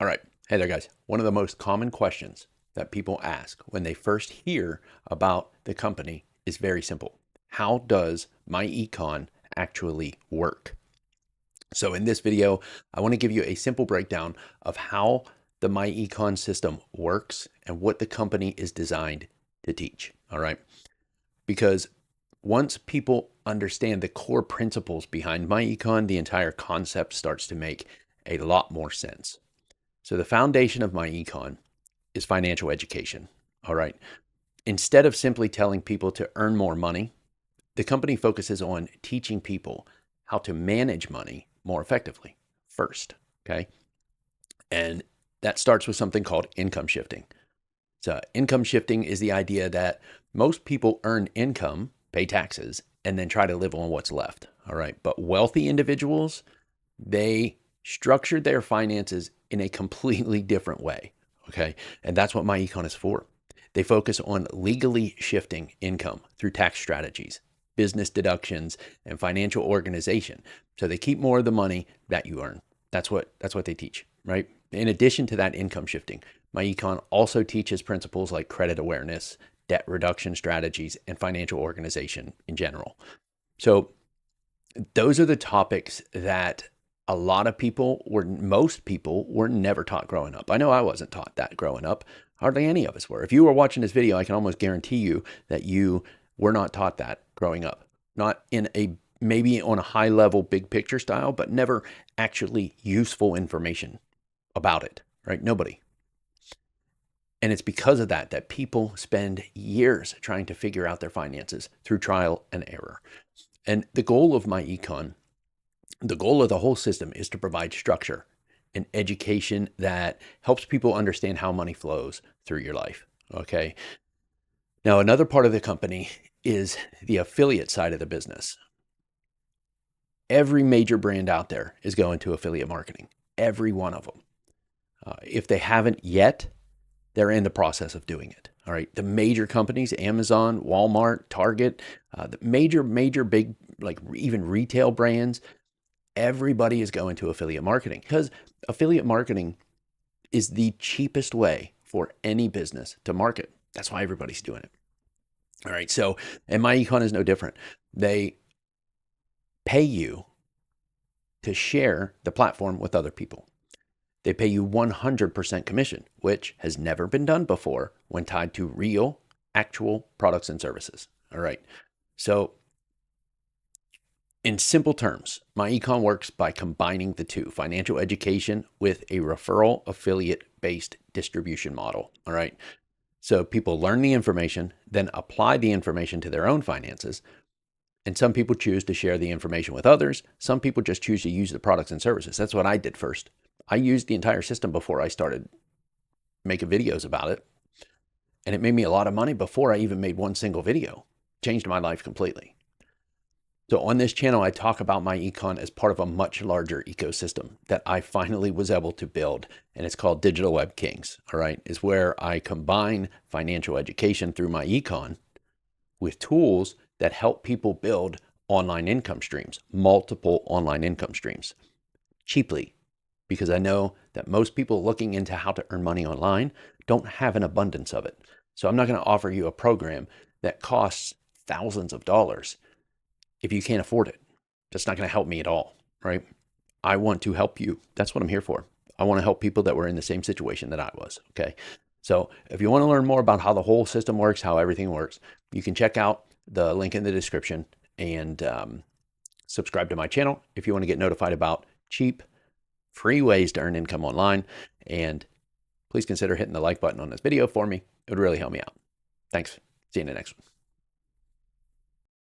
All right. Hey there, guys. One of the most common questions that people ask when they first hear about the company is very simple. How does myEcon actually work? So in this video, I want to give you a simple breakdown of how the myEcon system works and what the company is designed to teach. All right. Because once people understand the core principles behind myEcon, the entire concept starts to make a lot more sense. So the foundation of myEcon is financial education. All right. Instead of simply telling people to earn more money, the company focuses on teaching people how to manage money more effectively first. Okay. And that starts with something called income shifting. So income shifting is the idea that most people earn income, pay taxes, and then try to live on what's left. All right. But wealthy individuals, they structured their finances in a completely different way. Okay. And that's what myEcon is for. They focus on legally shifting income through tax strategies, business deductions, and financial organization. So they keep more of the money that you earn. That's what they teach, right? In addition to that income shifting, myEcon also teaches principles like credit awareness, debt reduction strategies, and financial organization in general. So those are the topics that most people were never taught growing up. I know I wasn't taught that growing up. Hardly any of us were. If you were watching this video, I can almost guarantee you that you were not taught that growing up. Not in a maybe on a high level, big picture style, but never actually useful information about it, right? Nobody. And it's because of that that people spend years trying to figure out their finances through trial and error. And the goal of myEcon, the goal of the whole system is to provide structure and education that helps people understand how money flows through your life. Okay. Now, another part of the company is the affiliate side of the business. Every major brand out there is going to affiliate marketing, every one of them. If they haven't yet, they're in the process of doing it. All right. The major companies, Amazon, Walmart, Target, the major big, like even retail brands, everybody is going to affiliate marketing because affiliate marketing is the cheapest way for any business to market. That's why everybody's doing it. All right. So, and myEcon is no different. They pay you to share the platform with other people. They pay you 100% commission, which has never been done before when tied to real, actual products and services. All right. So, in simple terms, myEcon works by combining the two, financial education with a referral affiliate based distribution model. All right. So people learn the information, then apply the information to their own finances. And some people choose to share the information with others. Some people just choose to use the products and services. That's what I did first. I used the entire system before I started making videos about it. And it made me a lot of money before I even made one single video. Changed my life completely. So on this channel, I talk about myEcon as part of a much larger ecosystem that I finally was able to build. And it's called Digital Web Kings. All right. Is where I combine financial education through myEcon with tools that help people build online income streams, multiple online income streams cheaply. Because I know that most people looking into how to earn money online don't have an abundance of it. So I'm not going to offer you a program that costs thousands of dollars if you can't afford it. That's not going to help me at all, right? I want to help you. That's what I'm here for. I want to help people that were in the same situation that I was, okay? So if you want to learn more about how the whole system works, how everything works, you can check out the link in the description and subscribe to my channel if you want to get notified about cheap, free ways to earn income online. And please consider hitting the like button on this video for me. It would really help me out. Thanks. See you in the next one.